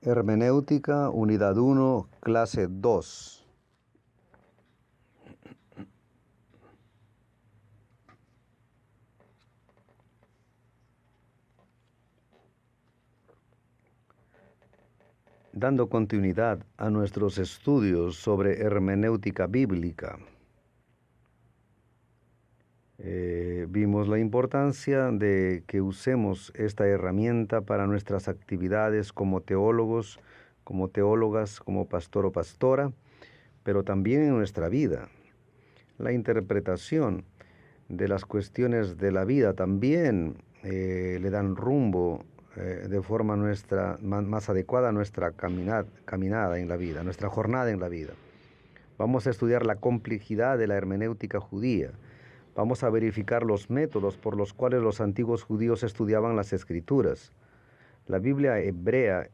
Hermenéutica, Unidad 1, Clase 2. Dando continuidad a nuestros estudios sobre hermenéutica bíblica, vimos la importancia de que usemos esta herramienta para nuestras actividades como teólogos, como teólogas, como pastor o pastora, pero también en nuestra vida. La interpretación de las cuestiones de la vida también le dan rumbo de forma más adecuada a nuestra caminada en la vida, nuestra jornada en la vida. Vamos a estudiar la complejidad de la hermenéutica judía. Vamos a verificar los métodos por los cuales los antiguos judíos estudiaban las escrituras. La Biblia hebrea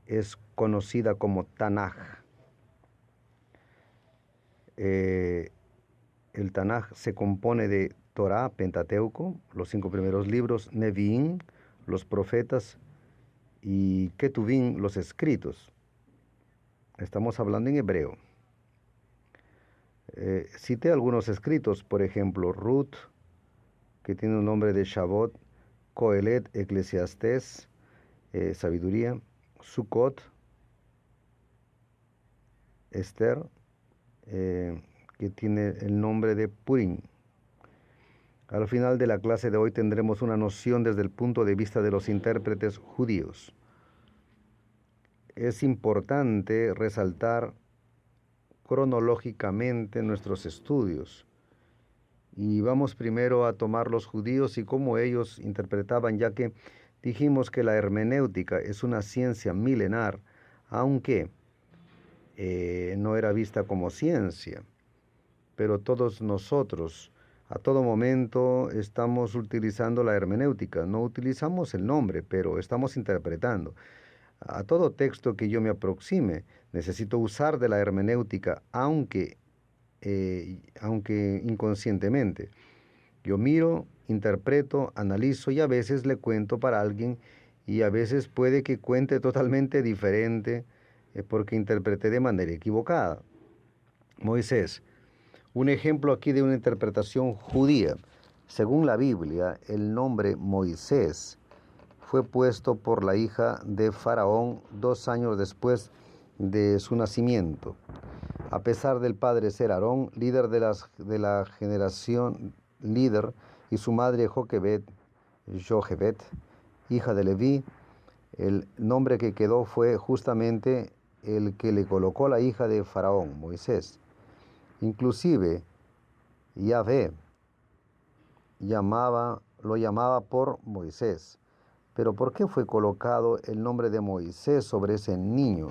es conocida como Tanaj. El Tanaj se compone de Torá, Pentateuco, los 5 primeros libros, Nevi'im, los profetas, y Ketuvim, los escritos. Estamos hablando en hebreo. Cité algunos escritos, por ejemplo, Ruth, que tiene un nombre de Shavot, Coelet, Eclesiastés, sabiduría, Sukkot, Esther, que tiene el nombre de Purim. Al final de la clase de hoy tendremos una noción desde el punto de vista de los intérpretes judíos. Es importante resaltar cronológicamente nuestros estudios. Y vamos primero a tomar los judíos y cómo ellos interpretaban, ya que dijimos que la hermenéutica es una ciencia milenar, aunque no era vista como ciencia. Pero todos nosotros, a todo momento, estamos utilizando la hermenéutica. No utilizamos el nombre, pero estamos interpretando. A todo texto que yo me aproxime, necesito usar de la hermenéutica, aunque inconscientemente. Yo miro, interpreto, analizo y a veces le cuento para alguien y a veces puede que cuente totalmente diferente porque interpreté de manera equivocada. Moisés, un ejemplo aquí de una interpretación judía. Según la Biblia, el nombre Moisés fue puesto por la hija de Faraón 2 años después de su nacimiento. A pesar del padre ser Aarón, líder de la generación líder, y su madre Jochebed, hija de Leví, el nombre que quedó fue justamente el que le colocó la hija de Faraón, Moisés. Inclusive, Yahvé lo llamaba por Moisés. Pero ¿por qué fue colocado el nombre de Moisés sobre ese niño?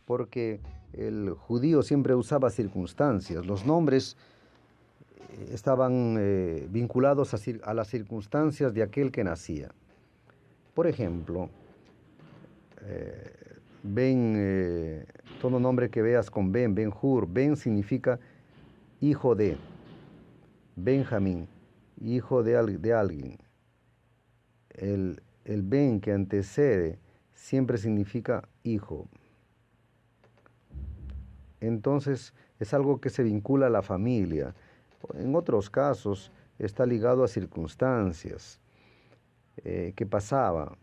Porque el judío siempre usaba circunstancias. Los nombres estaban vinculados a las circunstancias de aquel que nacía. Por ejemplo, todo nombre que veas con Ben-Hur, Ben significa hijo de. Benjamín, hijo de alguien. El Ben que antecede siempre significa hijo. Entonces es algo que se vincula a la familia. En otros casos está ligado a circunstancias que pasaba.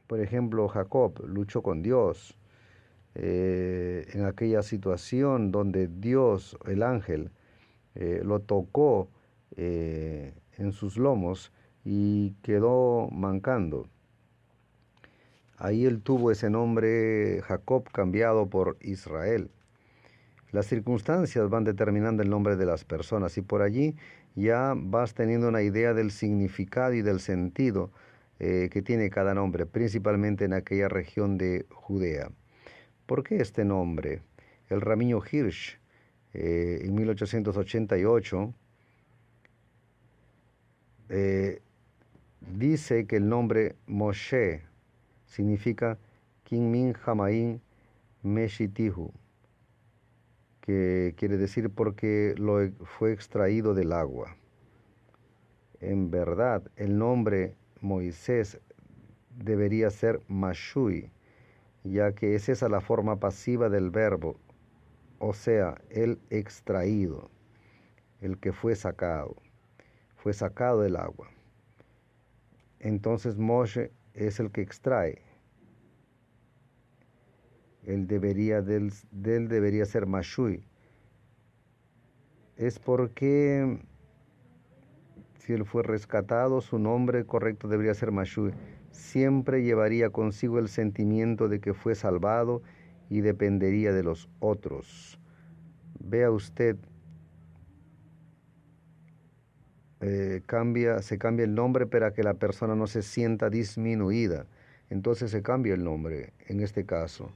Por ejemplo, Jacob luchó con Dios en aquella situación donde Dios, el ángel, lo tocó en sus lomos y quedó mancando. Ahí él tuvo ese nombre Jacob cambiado por Israel. Las circunstancias van determinando el nombre de las personas y por allí ya vas teniendo una idea del significado y del sentido que tiene cada nombre, principalmente en aquella región de Judea. ¿Por qué este nombre? El Rabino Hirsch, en 1888, dice que el nombre Moshe significa Kinmin Hamaim Meshitihu, que quiere decir porque fue extraído del agua. En verdad, el nombre Moisés debería ser Mashui, ya que es esa la forma pasiva del verbo, o sea, el extraído, el que fue sacado del agua. Entonces Moshe es el que extrae. Él debería ser Mashui. Es porque si él fue rescatado, su nombre correcto debería ser Mashui. Siempre llevaría consigo el sentimiento de que fue salvado y dependería de los otros. Vea usted, se cambia el nombre para que la persona no se sienta disminuida. Entonces se cambia el nombre en este caso,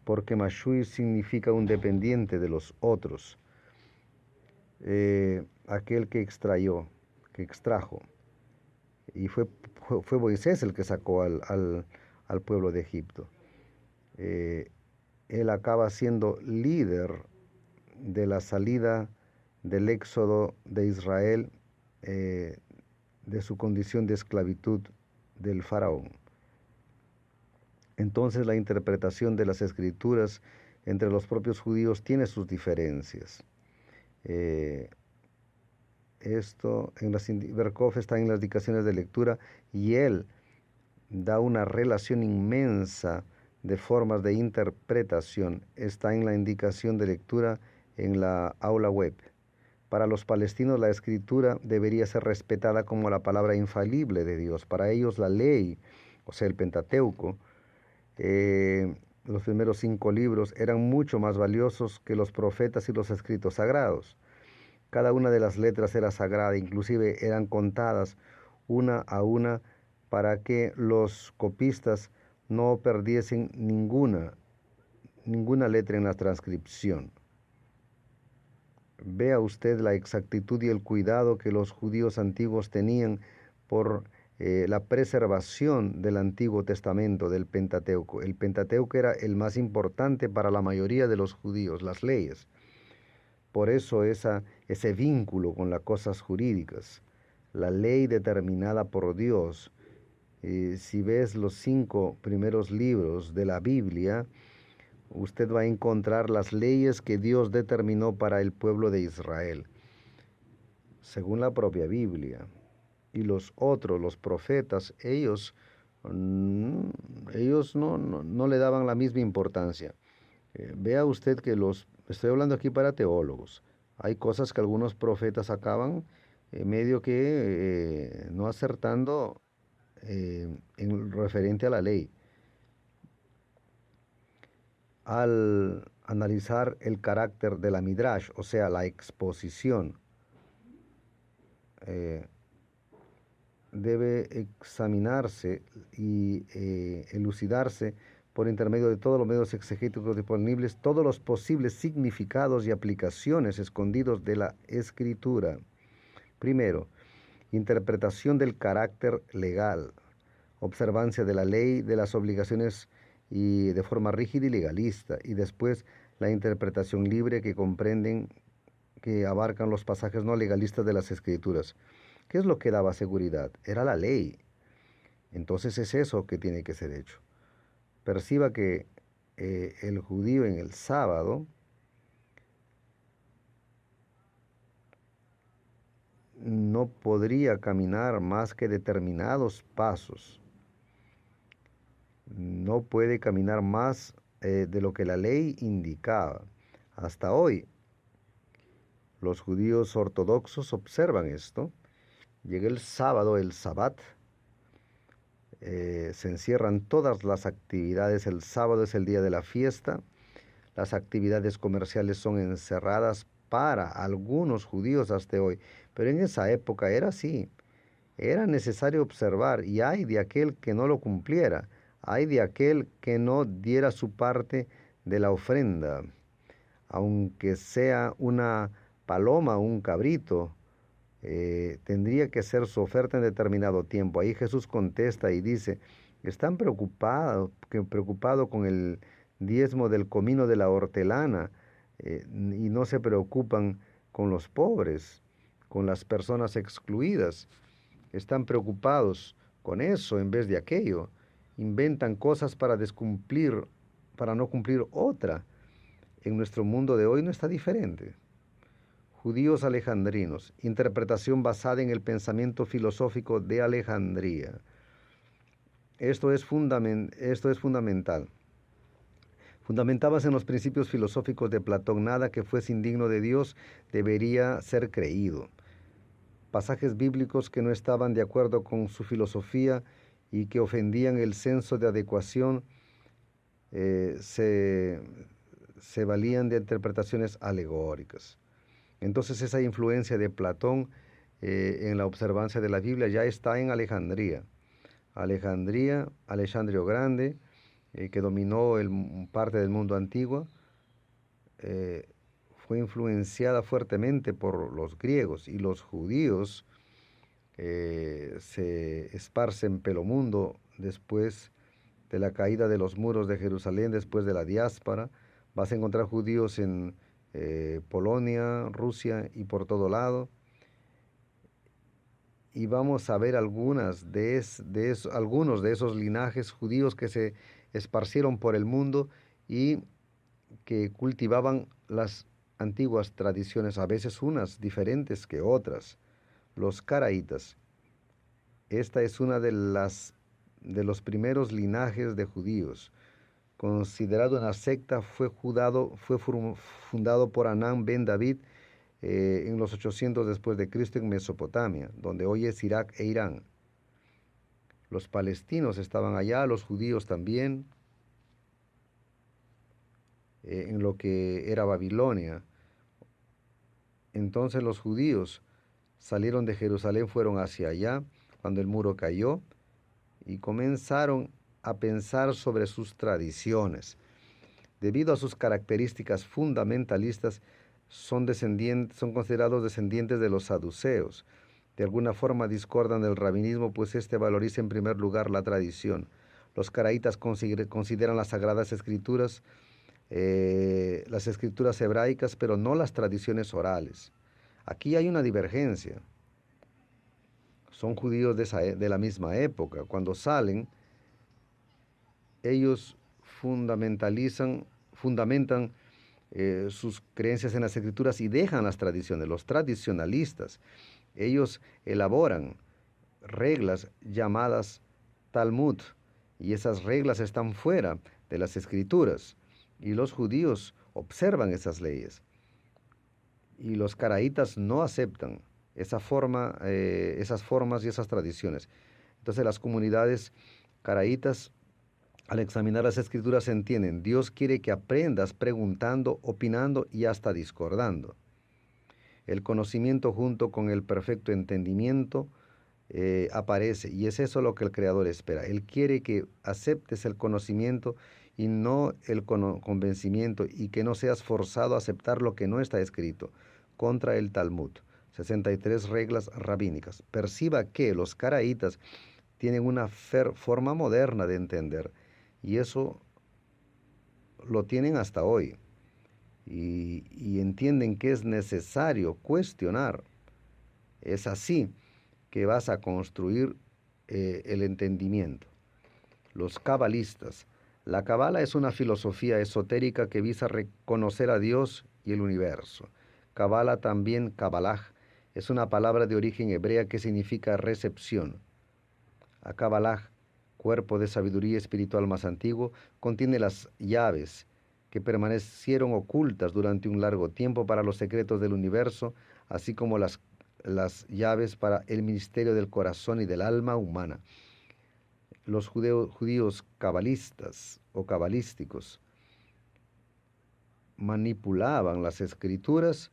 porque Mashui significa un dependiente de los otros, aquel que extrajo. Y fue Moisés el que sacó al pueblo de Egipto. Él acaba siendo líder de la salida del éxodo de Israel, de su condición de esclavitud del faraón. Entonces la interpretación de las escrituras entre los propios judíos tiene sus diferencias. Berkov está en las indicaciones de lectura y él da una relación inmensa de formas de interpretación. Está en la indicación de lectura en la aula web. Para los palestinos la escritura debería ser respetada como la palabra infalible de Dios. Para ellos la ley, o sea, el Pentateuco, los primeros 5 libros eran mucho más valiosos que los profetas y los escritos sagrados. Cada una de las letras era sagrada, inclusive eran contadas una a una para que los copistas no perdiesen ninguna letra en la transcripción. Vea usted la exactitud y el cuidado que los judíos antiguos tenían por la preservación del Antiguo Testamento, del Pentateuco. El Pentateuco era el más importante para la mayoría de los judíos, las leyes. Por eso ese vínculo con las cosas jurídicas, la ley determinada por Dios. Si ves los 5 primeros libros de la Biblia, usted va a encontrar las leyes que Dios determinó para el pueblo de Israel, según la propia Biblia. Y los otros, los profetas, ellos no le daban la misma importancia. Vea usted que estoy hablando aquí para teólogos, hay cosas que algunos profetas acaban medio que no acertando en referente a la ley. Al analizar el carácter de la midrash, o sea, la exposición, debe examinarse y elucidarse por intermedio de todos los medios exegéticos disponibles todos los posibles significados y aplicaciones escondidos de la escritura. Primero, interpretación del carácter legal, observancia de la ley, de las obligaciones y de forma rígida y legalista, y después la interpretación libre que abarcan los pasajes no legalistas de las escrituras. ¿Qué es lo que daba seguridad? Era la ley. Entonces es eso que tiene que ser hecho. Perciba que el judío en el sábado no podría caminar más que determinados pasos. No puede caminar más de lo que la ley indicaba. Hasta hoy, los judíos ortodoxos observan esto. Llega el sábado, el Sabbat, se encierran todas las actividades. El sábado es el día de la fiesta. Las actividades comerciales son encerradas para algunos judíos hasta hoy. Pero en esa época era así. Era necesario observar, y ay de aquel que no lo cumpliera. Ay de aquel que no diera su parte de la ofrenda, aunque sea una paloma o un cabrito, tendría que ser su oferta en determinado tiempo. Ahí Jesús contesta y dice, están preocupados con el diezmo del comino de la hortelana, y no se preocupan con los pobres, con las personas excluidas. Están preocupados con eso en vez de aquello. Inventan cosas para descumplir para no cumplir otra. En nuestro mundo de hoy no está diferente. Judíos alejandrinos, interpretación basada en el pensamiento filosófico de Alejandría. Esto es fundamental. Fundamentadas en los principios filosóficos de Platón, nada que fuese indigno de Dios debería ser creído. Pasajes bíblicos que no estaban de acuerdo con su filosofía y que ofendían el senso de adecuación se valían de interpretaciones alegóricas. Entonces esa influencia de Platón en la observancia de la Biblia ya está en Alejandría. Alejandro Grande, que dominó parte del mundo antiguo, fue influenciada fuertemente por los griegos, y los judíos se esparcen pelo mundo después de la caída de los muros de Jerusalén, después de la diáspora. Vas a encontrar judíos en Polonia, Rusia y por todo lado. Y vamos a ver algunos de esos linajes judíos que se esparcieron por el mundo y que cultivaban las antiguas tradiciones, a veces unas diferentes que otras. Los caraítas. Esta es una de los primeros linajes de judíos. Considerado una secta, fue fundado por Anán ben David en los 800 después de Cristo en Mesopotamia, donde hoy es Irak e Irán. Los palestinos estaban allá, los judíos también, en lo que era Babilonia. Entonces los judíos salieron de Jerusalén, fueron hacia allá cuando el muro cayó y comenzaron a pensar sobre sus tradiciones. Debido a sus características fundamentalistas, son considerados descendientes de los saduceos. De alguna forma discordan del rabinismo, pues éste valoriza en primer lugar la tradición. Los caraítas consideran las sagradas escrituras, las escrituras hebraicas, pero no las tradiciones orales. Aquí hay una divergencia. Son judíos de la misma época. Cuando salen, ellos fundamentan sus creencias en las escrituras y dejan las tradiciones. Los tradicionalistas, ellos elaboran reglas llamadas Talmud, y esas reglas están fuera de las escrituras, y los judíos observan esas leyes, y los caraítas no aceptan esas formas y esas tradiciones. Entonces las comunidades caraítas, al examinar las escrituras, entienden: Dios quiere que aprendas preguntando, opinando y hasta discordando. El conocimiento junto con el perfecto entendimiento aparece, y es eso lo que el Creador espera. Él quiere que aceptes el conocimiento y no el convencimiento, y que no seas forzado a aceptar lo que no está escrito. Contra el Talmud, 63 reglas rabínicas. Perciba que los caraítas tienen una forma moderna de entender, y eso lo tienen hasta hoy. Y entienden que es necesario cuestionar. Es así que vas a construir el entendimiento. Los cabalistas. La cabala es una filosofía esotérica que visa reconocer a Dios y el universo. Cabala, también Kabbalah, es una palabra de origen hebrea que significa recepción. A Kabbalah, cuerpo de sabiduría espiritual más antiguo, contiene las llaves que permanecieron ocultas durante un largo tiempo para los secretos del universo, así como las llaves para el misterio del corazón y del alma humana. Los judíos cabalistas o cabalísticos manipulaban las escrituras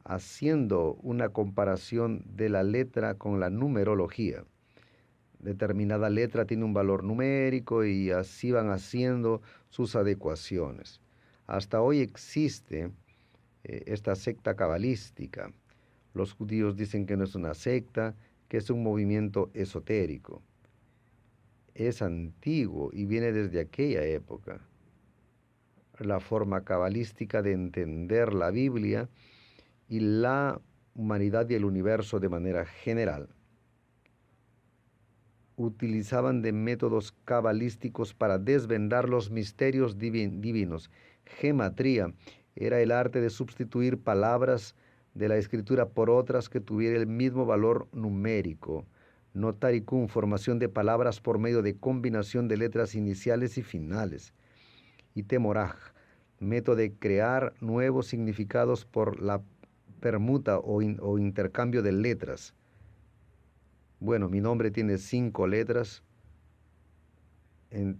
haciendo una comparación de la letra con la numerología. Determinada letra tiene un valor numérico y así van haciendo sus adecuaciones. Hasta hoy existe esta secta cabalística. Los judíos dicen que no es una secta, que es un movimiento esotérico. Es antiguo y viene desde aquella época. La forma cabalística de entender la Biblia y la humanidad y el universo de manera general. utilizaban de métodos cabalísticos para desvendar los misterios divinos. Gematría era el arte de sustituir palabras de la escritura por otras que tuvieran el mismo valor numérico. Notaricum, formación de palabras por medio de combinación de letras iniciales y finales. Y temoraj, método de crear nuevos significados por la permuta o intercambio de letras. Bueno, mi nombre tiene 5 letras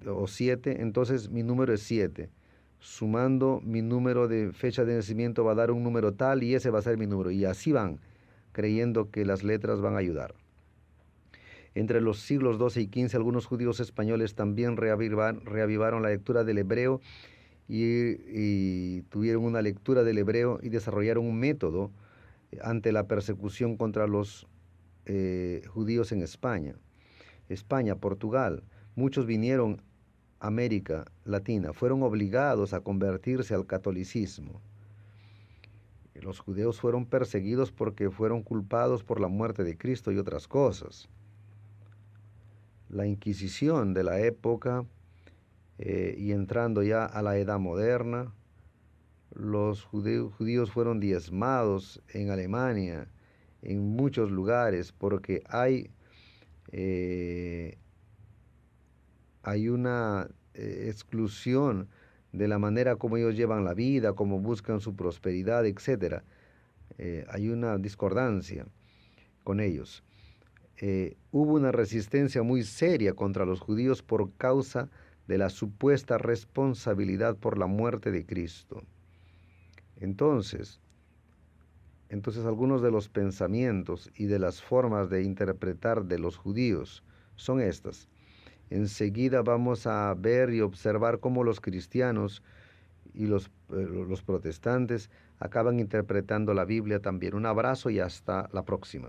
o 7, entonces mi número es 7. Sumando mi número de fecha de nacimiento va a dar un número tal y ese va a ser mi número. Y así van, creyendo que las letras van a ayudar. Entre los siglos XII y XV, algunos judíos españoles también reavivaron la lectura del hebreo y tuvieron una lectura del hebreo y desarrollaron un método ante la persecución contra los judíos en España. España, Portugal, muchos vinieron a América Latina, fueron obligados a convertirse al catolicismo. Los judíos fueron perseguidos porque fueron culpados por la muerte de Cristo y otras cosas. La Inquisición de la época y entrando ya a la edad moderna, los judíos fueron diezmados en Alemania, en muchos lugares, porque hay una exclusión de la manera como ellos llevan la vida, cómo buscan su prosperidad, etc. Hay una discordancia con ellos. Hubo una resistencia muy seria contra los judíos por causa de la supuesta responsabilidad por la muerte de Cristo. Entonces algunos de los pensamientos y de las formas de interpretar de los judíos son estas. Enseguida vamos a ver y observar cómo los cristianos y los protestantes acaban interpretando la Biblia también. Un abrazo y hasta la próxima.